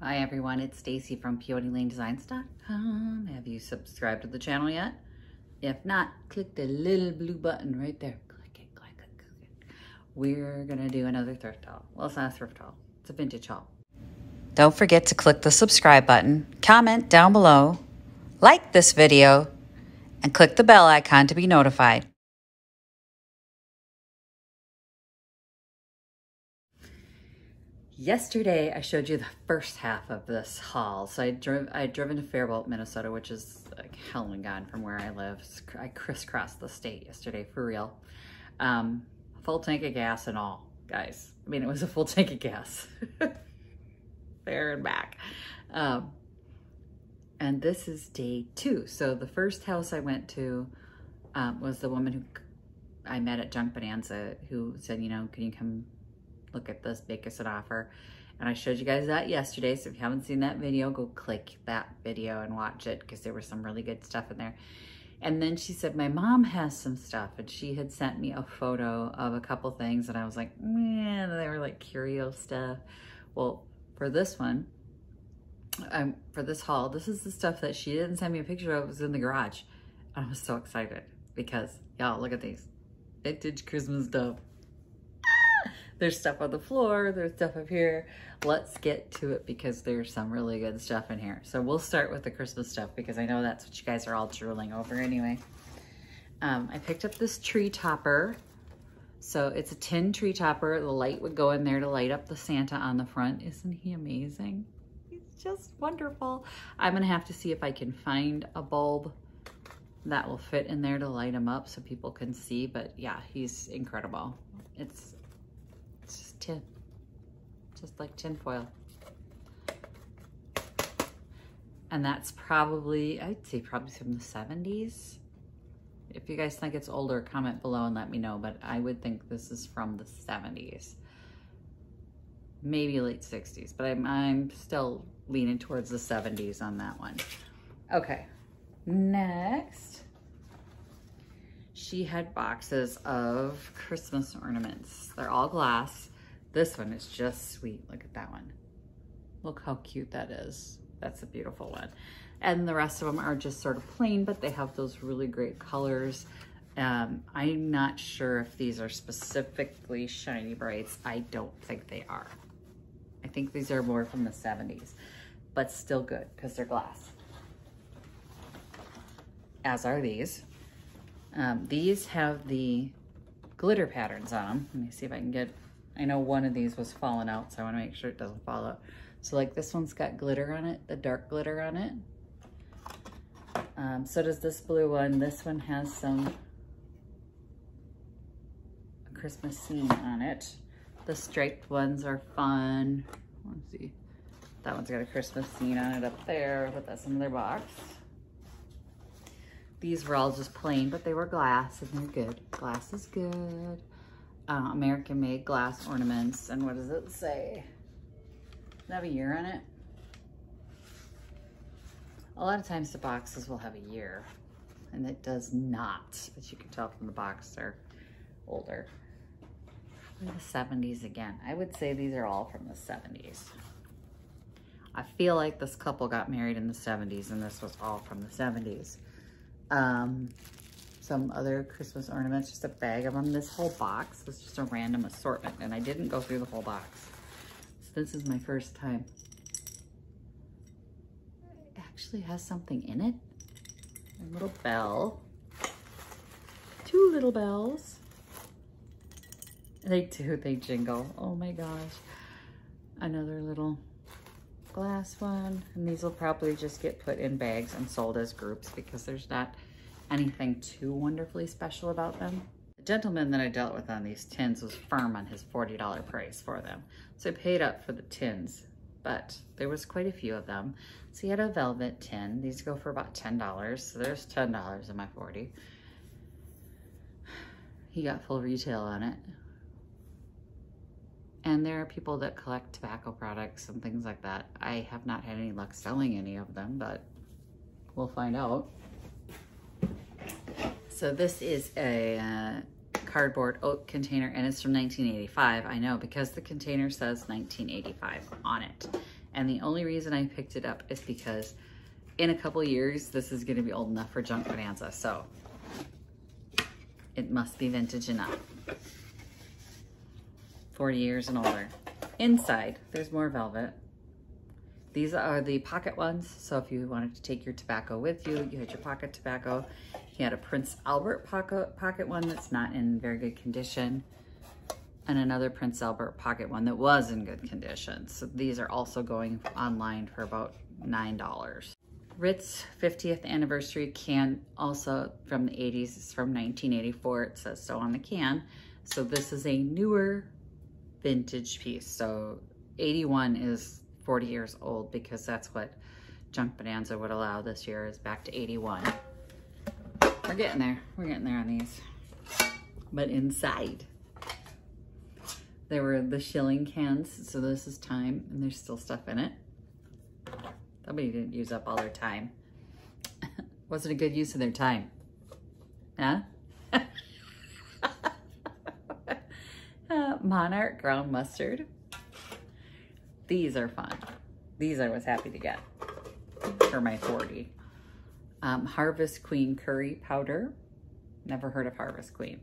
Hi everyone, it's Stacy from PeonyLaneDesigns.com. Have you subscribed to the channel yet? If not, click the little blue button right there. Click it, click it, click it. We're gonna do another thrift haul. Well, it's not a thrift haul, it's a vintage haul. Don't forget to click the subscribe button, comment down below, like this video, and click the bell icon to be notified. Yesterday, I showed you the first half of this haul. So I'd driven to Fairbault, Minnesota, which is like hell and gone from where I live. I crisscrossed the state yesterday, for real. Full tank of gas and all, guys. I mean, it was a full tank of gas. There and back. And this is day 2. So the first house I went to was the woman who I met at Junk Bonanza, who said, you know, can you come look at this, make us an offer. And I showed you guys that yesterday. So if you haven't seen that video, go click that video and watch it, because there was some really good stuff in there. And then she said, my mom has some stuff, and she had sent me a photo of a couple things, and I was like, man, they were like curio stuff. Well, for this one, for this haul, this is the stuff that she didn't send me a picture of. It was in the garage. I was so excited because, y'all, look at these vintage Christmas stuff. There's stuff on the floor, there's stuff up here. Let's get to it because there's some really good stuff in here. So we'll start with the Christmas stuff because I know that's what you guys are all drooling over anyway. I picked up this tree topper. So it's a tin tree topper. The light would go in there to light up the Santa on the front. Isn't he amazing? He's just wonderful. I'm gonna have to see if I can find a bulb that will fit in there to light him up so people can see, but yeah, he's incredible. It's just tin, just like tin foil. And that's probably, I'd say probably from the 70s. If you guys think it's older, comment below and let me know, but I would think this is from the 70s. Maybe late 60s, but I'm still leaning towards the 70s on that one. Okay, next. She had boxes of Christmas ornaments. They're all glass. This one is just sweet. Look at that one. Look how cute that is. That's a beautiful one. And the rest of them are just sort of plain, but they have those really great colors. I'm not sure if these are specifically Shiny Brights. I don't think they are. I think these are more from the 70s, but still good because they're glass. As are these. These have the glitter patterns on them. Let me see if I can get, I know one of these was falling out, so I wanna make sure it doesn't fall out. So like this one's got glitter on it, the dark glitter on it. So does this blue one. This one has some Christmas scene on it. The striped ones are fun. Let's see. That one's got a Christmas scene on it up there. Put that in their box. These were all just plain, but they were glass and they're good. Glass is good. American made glass ornaments. And what does it say? Does it have a year on it? A lot of times the boxes will have a year, and it does not, but you can tell from the box they're older. Probably the 70s again. I would say these are all from the 70s. I feel like this couple got married in the 70s and this was all from the 70s. Some other Christmas ornaments, just a bag of them. This whole box was just a random assortment, and I didn't go through the whole box. So this is my first time. It actually has something in it. A little bell. 2 little bells. They do, they jingle. Oh my gosh. Another little glass one, and these will probably just get put in bags and sold as groups because there's not anything too wonderfully special about them. The gentleman that I dealt with on these tins was firm on his $40 price for them, so I paid up for the tins, but there was quite a few of them. So he had a velvet tin. These go for about $10, so there's $10 in my 40. He got full retail on it. And there are people that collect tobacco products and things like that. I have not had any luck selling any of them, but we'll find out. So this is a cardboard oat container, and it's from 1985. I know, because the container says 1985 on it. And the only reason I picked it up is because in a couple years, this is gonna be old enough for Junk Bonanza. So it must be vintage enough. 40 years and older. Inside, there's more velvet. These are the pocket ones. So if you wanted to take your tobacco with you, you had your pocket tobacco. He had a Prince Albert pocket one that's not in very good condition, and another Prince Albert pocket one that was in good condition. So these are also going online for about $9. Ritz 50th anniversary can, also from the 80s. It's from 1984. It says so on the can. So this is a newer vintage piece. So 81 is 40 years old because that's what Junk Bonanza would allow this year, is back to 81. We're getting there. We're getting there on these. But inside, there were the shilling cans. So this is time, and there's still stuff in it. Somebody didn't use up all their time. Wasn't a good use of their time. Huh? Monarch ground mustard. These are fun. These I was happy to get for my 40. Harvest Queen curry powder. Never heard of Harvest Queen.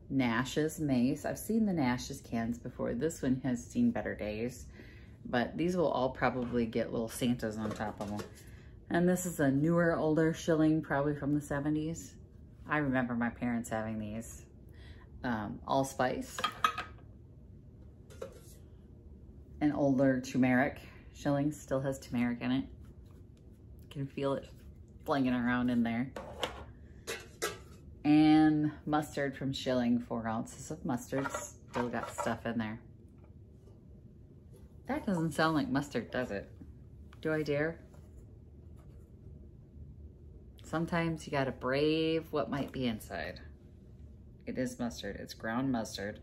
Nash's mace. I've seen the Nash's cans before. This one has seen better days, but these will all probably get little Santas on top of them. And this is a newer, older shilling, probably from the 70s. I remember my parents having these. Allspice. An older turmeric shilling, still has turmeric in it. You can feel it flinging around in there. And mustard from shilling, 4 ounces of mustard. Still got stuff in there. That doesn't sound like mustard, does it? Do I dare? Sometimes you gotta brave what might be inside. It is mustard. It's ground mustard.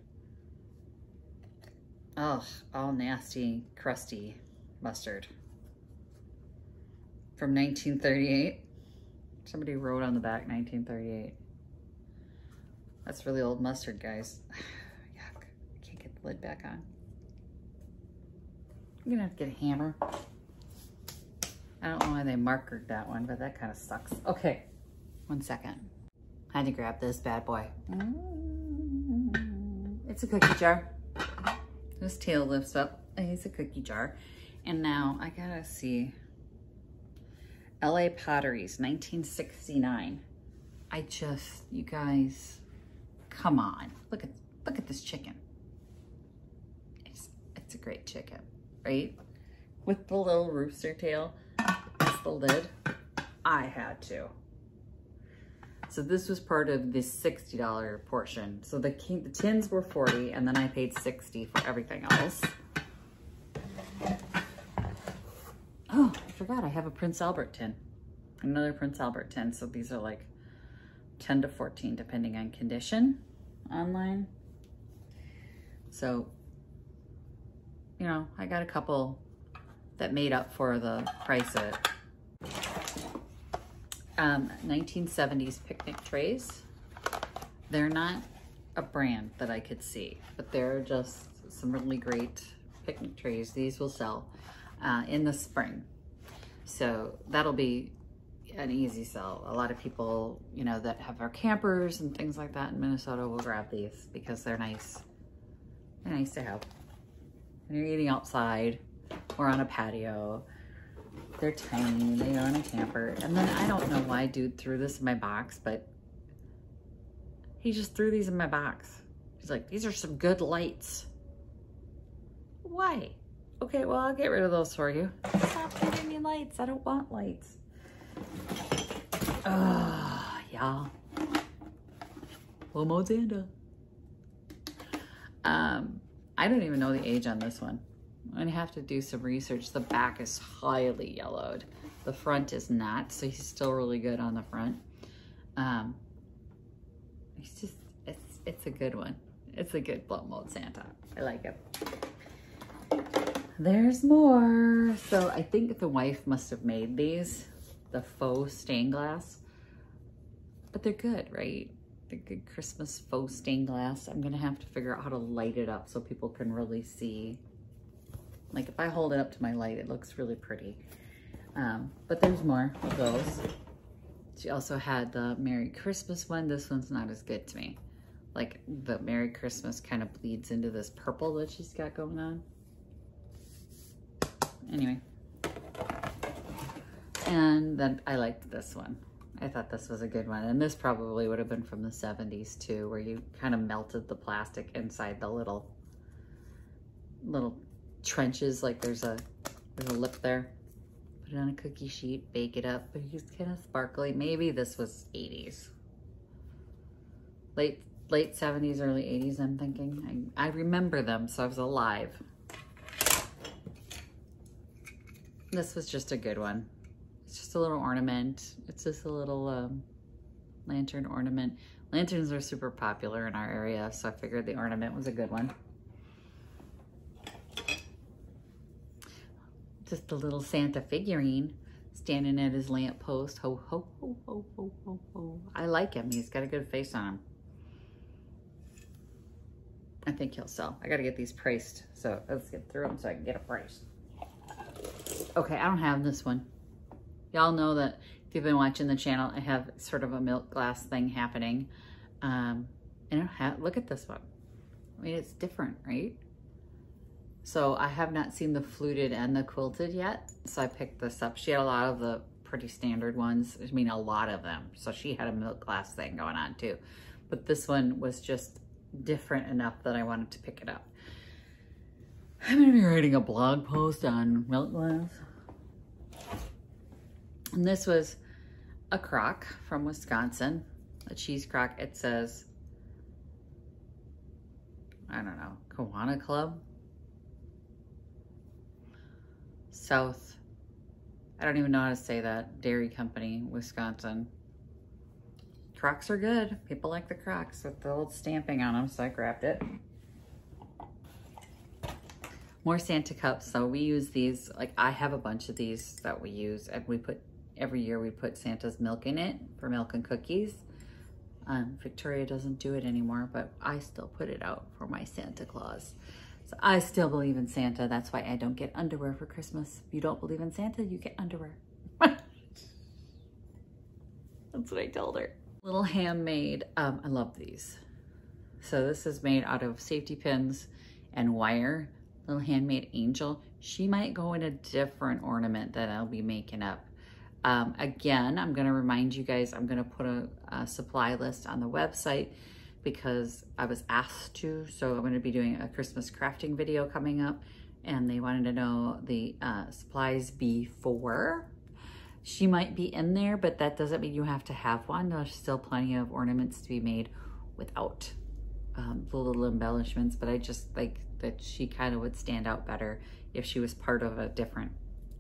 Oh, all nasty, crusty mustard. From 1938. Somebody wrote on the back 1938. That's really old mustard, guys. Yuck. I can't get the lid back on. I'm gonna have to get a hammer. I don't know why they markered that one, but that kind of sucks. Okay, 1 second. I had to grab this bad boy. It's a cookie jar. This tail lifts up. It's a cookie jar. And now I gotta see. LA Potteries, 1969. You guys, come on. Look at this chicken. It's a great chicken, right? With the little rooster tail. That's the lid. I had to. So this was part of the $60 portion. So the tins were $40, and then I paid $60 for everything else. Oh, I forgot I have a Prince Albert tin. Another Prince Albert tin. So these are like 10 to 14 depending on condition online. So, you know, I got a couple that made up for the price of it. 1970s picnic trays. They're not a brand that I could see, but they're just some really great picnic trays. These will sell in the spring. So that'll be an easy sell. A lot of people, you know, that have our campers and things like that in Minnesota will grab these because they're nice. They're nice to have when you're eating outside or on a patio. They're tiny, they are on a camper. And then I don't know why dude threw this in my box, but he just threw these in my box. He's like, these are some good lights. Why? Okay, well, I'll get rid of those for you. Stop giving me lights. I don't want lights. Yeah. Well, Mozanda. I don't even know the age on this one. I'm gonna have to do some research. The back is highly yellowed. The front is not, so he's still really good on the front. It's a good one. It's a good blow mold Santa. I like it. There's more. So I think the wife must have made these, the faux stained glass, but they're good, right? They're good Christmas faux stained glass. I'm gonna have to figure out how to light it up so people can really see Like if I hold it up to my light, it looks really pretty. But there's more of those. She also had the Merry Christmas one. This one's not as good to me. Like the Merry Christmas kind of bleeds into this purple that she's got going on. Anyway. And then I liked this one. I thought this was a good one. And this probably would have been from the 70s too, where you kind of melted the plastic inside the little trenches. Like there's a lip there. Put it on a cookie sheet, bake it up, but it's kind of sparkly. Maybe this was 80s. Late 70s, early 80s, I'm thinking. I remember them, so I was alive. This was just a good one. It's just a little ornament. It's just a little lantern ornament. Lanterns are super popular in our area, so I figured the ornament was a good one. Just a little Santa figurine standing at his lamppost. Ho, ho, ho, ho, ho, ho, ho. I like him. He's got a good face on him. I think he'll sell. I got to get these priced. So let's get through them so I can get a price. Okay, I don't have this one. Y'all know that if you've been watching the channel, I have sort of a milk glass thing happening. And I don't have, look at this one. I mean, it's different, right? So I have not seen the fluted and the quilted yet. So I picked this up. She had a lot of the pretty standard ones. I mean, a lot of them. So she had a milk glass thing going on too. But this one was just different enough that I wanted to pick it up. I'm gonna be writing a blog post on milk glass. And this was a crock from Wisconsin, a cheese crock. It says, I don't know, Kiwanis Club? South, I don't even know how to say that, Dairy Company, Wisconsin. Crocks are good. People like the crocks with the old stamping on them, so I grabbed it. More Santa cups. So we use these, like I have a bunch of these that we use, and we put, every year we put Santa's milk in it for milk and cookies. Victoria doesn't do it anymore, but I still put it out for my Santa Claus. So I still believe in Santa. That's why I don't get underwear for Christmas. If you don't believe in Santa, you get underwear. That's what I told her. Little handmade, I love these. So this is made out of safety pins and wire. Little handmade angel. She might go in a different ornament that I'll be making up. Again, I'm gonna remind you guys, I'm gonna put a supply list on the website because I was asked to. So I'm gonna be doing a Christmas crafting video coming up, and they wanted to know the supplies before. She might be in there, but that doesn't mean you have to have one. There's still plenty of ornaments to be made without the little embellishments, but I just like that she kind of would stand out better if she was part of a different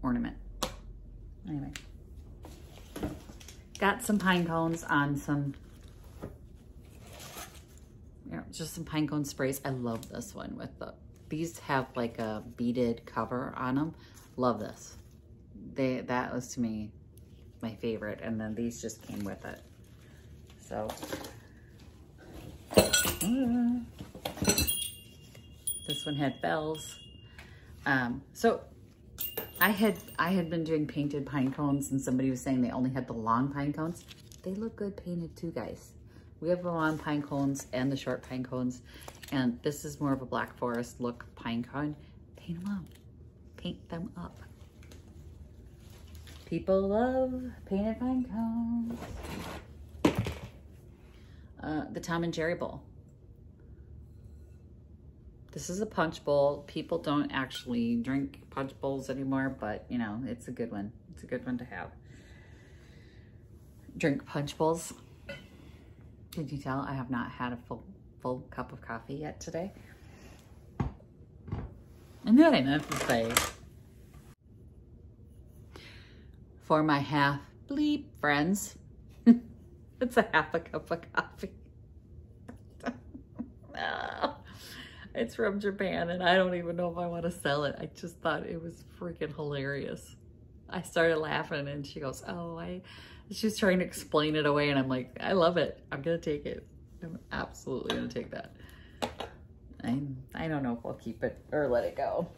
ornament. Anyway, got some pine cones on some, you know, just some pine cone sprays. I love this one with the, these have like a beaded cover on them. Love this. That was to me my favorite, and then these just came with it. So this one had bells. So I had been doing painted pine cones, and somebody was saying they only had the long pine cones. They look good painted too, guys. We have the long pine cones and the short pine cones, and this is more of a Black Forest look pine cone. Paint them up. Paint them up. People love painted pine cones. The Tom and Jerry bowl. This is a punch bowl. People don't actually drink punch bowls anymore, but you know, it's a good one. It's a good one to have. Drink punch bowls. Did you tell I have not had a full cup of coffee yet today? And then I have to say, for my half bleep friends, it's a half a cup of coffee. It's from Japan, and I don't even know if I want to sell it. I just thought it was freaking hilarious. I started laughing, and she goes, oh, she was trying to explain it away, and I'm like, I love it. I'm going to take it. I'm absolutely going to take that. I don't know if I'll keep it or let it go.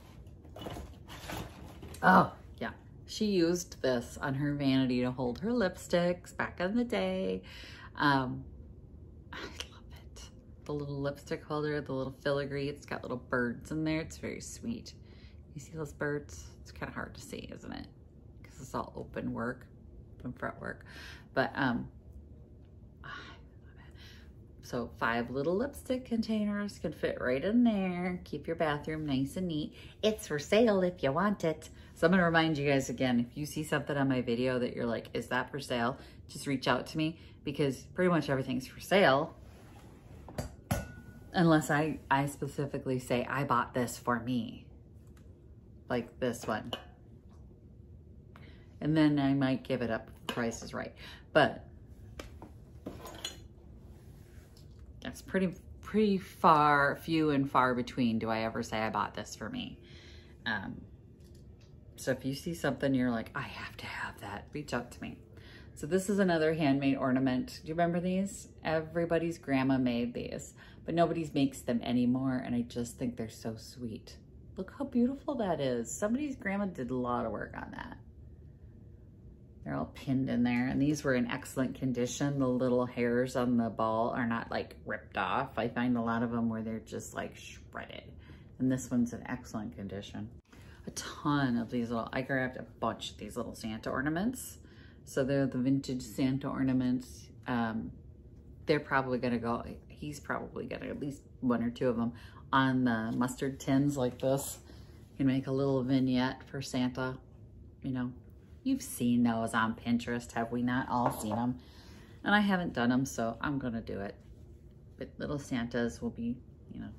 Oh, yeah. She used this on her vanity to hold her lipsticks back in the day. I love it. The little lipstick holder, the little filigree. It's got little birds in there. It's very sweet. You see those birds? It's kind of hard to see, isn't it? Because it's all open work, open front work. But so 5 little lipstick containers can fit right in there. Keep your bathroom nice and neat. It's for sale if you want it. So I'm gonna remind you guys again, if you see something on my video that you're like, is that for sale? Just reach out to me, because pretty much everything's for sale. Unless I specifically say, I bought this for me. Like this one. And then I might give it up if the price is right. But that's pretty few and far between do I ever say I bought this for me. So if you see something you're like, I have to have that, reach out to me. So this is another handmade ornament. Do you remember these? Everybody's grandma made these, but nobody makes them anymore, and I just think they're so sweet. Look how beautiful that is. Somebody's grandma did a lot of work on that. They're all pinned in there, and these were in excellent condition. The little hairs on the ball are not like ripped off. I find a lot of them where they're just like shredded, and this one's in excellent condition. A ton of these little, I grabbed a bunch of these little Santa ornaments. So they're the vintage Santa ornaments. They're probably gonna go, he's probably gonna at least 1 or 2 of them on the mustard tins like this. You can make a little vignette for Santa, you know. You've seen those on Pinterest, have we not all seen them? And I haven't done them, so I'm gonna do it. But little Santas will be, you know,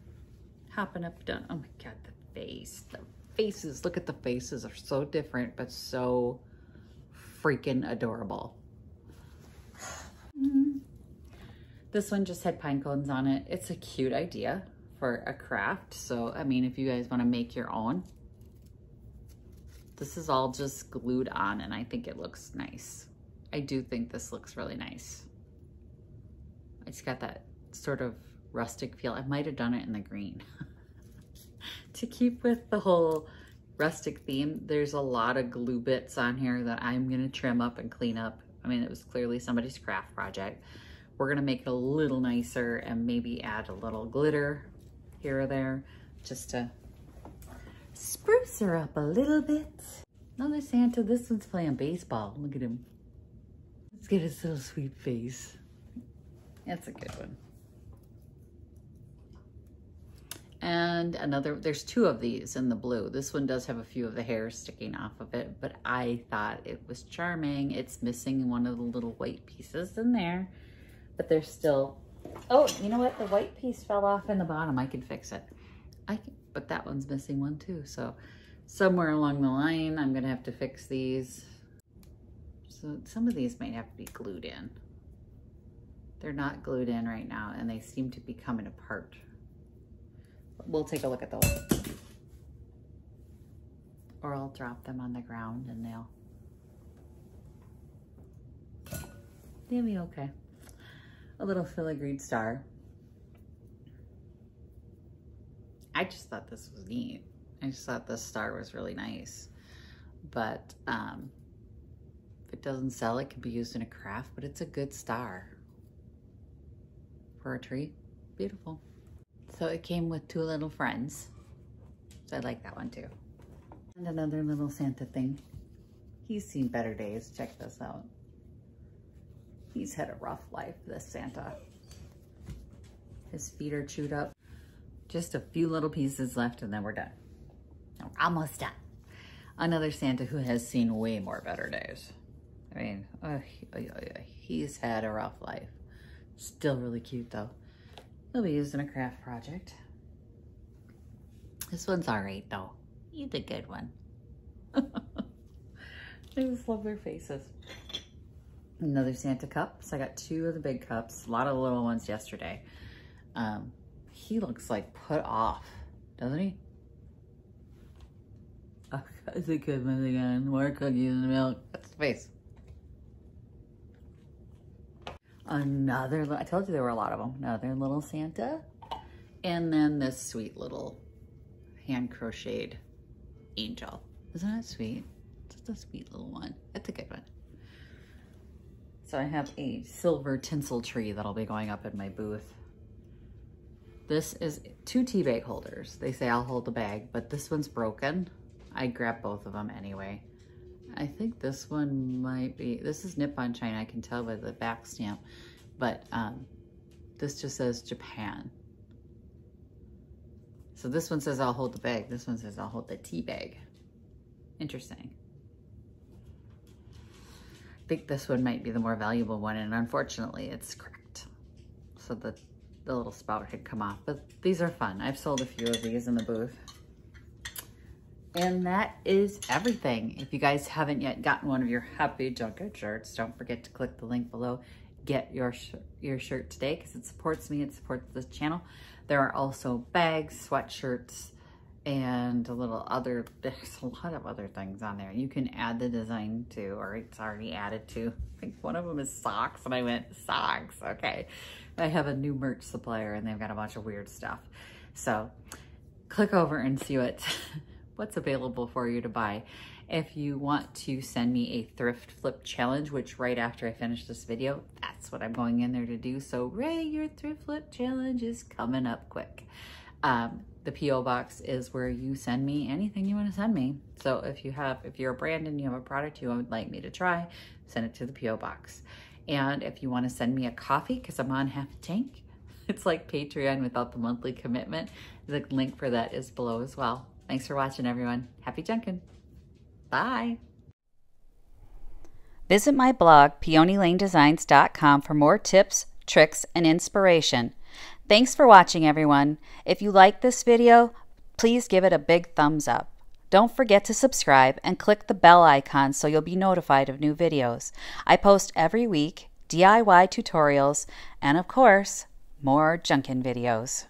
hopping up down. Oh my God, the face. The faces, look at the faces, are so different, but so freaking adorable. This one just had pine cones on it. It's a cute idea for a craft. So, I mean, if you guys wanna make your own, this is all just glued on, and I think it looks nice. I do think this looks really nice. It's got that sort of rustic feel. I might have done it in the green. To keep with the whole rustic theme, there's a lot of glue bits on here that I'm gonna trim up and clean up. I mean, it was clearly somebody's craft project. We're gonna make it a little nicer and maybe add a little glitter here or there just to spruce her up a little bit. Another Santa, this one's playing baseball. Look at him. Let's get his little sweet face. That's a good one. And another, there's 2 of these in the blue. This one does have a few of the hairs sticking off of it, but I thought it was charming. It's missing one of the little white pieces in there, but there's still, oh, you know what? The white piece fell off in the bottom. I can fix it. But that one's missing one too. So somewhere along the line, I'm gonna have to fix these. So some of these might have to be glued in. They're not glued in right now, and they seem to be coming apart. We'll take a look at those. Or I'll drop them on the ground and they'll be okay. A little filigreed star. I just thought this was neat. I just thought this star was really nice. But if it doesn't sell, it can be used in a craft, but it's a good star for a tree. Beautiful. So it came with 2 little friends. So I like that one too. And another little Santa thing. He's seen better days. Check this out. He's had a rough life, this Santa. His feet are chewed up. Just a few little pieces left and then we're done. We're almost done. Another Santa who has seen way more better days. I mean, he's had a rough life. Still really cute though. He'll be used in a craft project. This one's all right though. He's a good one. I just love their faces. Another Santa cup. So I got 2 of the big cups, a lot of the little ones yesterday. He looks like put off, doesn't he? Oh, that's a good one again. More cookies and milk. That's the face. Another, I told you there were a lot of them. Another little Santa. And then this sweet little hand crocheted angel. Isn't that sweet? It's just a sweet little one. It's a good one. So I have a silver tinsel tree that'll be going up in my booth. This is 2 tea bag holders. They say I'll hold the bag, but this one's broken. I grabbed both of them anyway. I think this one might be, this is Nippon China, I can tell by the back stamp, but this just says Japan. So this one says I'll hold the bag. This one says I'll hold the tea bag. Interesting. I think this one might be the more valuable one, and unfortunately it's cracked. So the little spout had come off, but these are fun. I've sold a few of these in the booth. And that is everything. If you guys haven't yet gotten one of your Happy Junkin shirts, don't forget to click the link below. Get your shirt today because it supports me, it supports this channel. There are also bags, sweatshirts, and there's a lot of other things on there. You can add the design to, or it's already added to. I think one of them is socks, and I went, socks, okay. I have a new merch supplier, and they've got a bunch of weird stuff. So click over and see what's available for you to buy. If you want to send me a thrift flip challenge, which right after I finish this video, that's what I'm going in there to do. So Ray, your thrift flip challenge is coming up quick. The P.O. box is where you send me anything you want to send me. So if you're a brand and you have a product you would like me to try, send it to the P.O. box. And if you want to send me a coffee, because I'm on half a tank, it's like Patreon without the monthly commitment. The link for that is below as well. Thanks for watching, everyone. Happy junkin'. Bye. Visit my blog, peonylanedesigns.com, for more tips, tricks, and inspiration. Thanks for watching, everyone. If you like this video, please give it a big thumbs up. Don't forget to subscribe and click the bell icon so you'll be notified of new videos. I post every week DIY tutorials and, of course, more junkin' videos.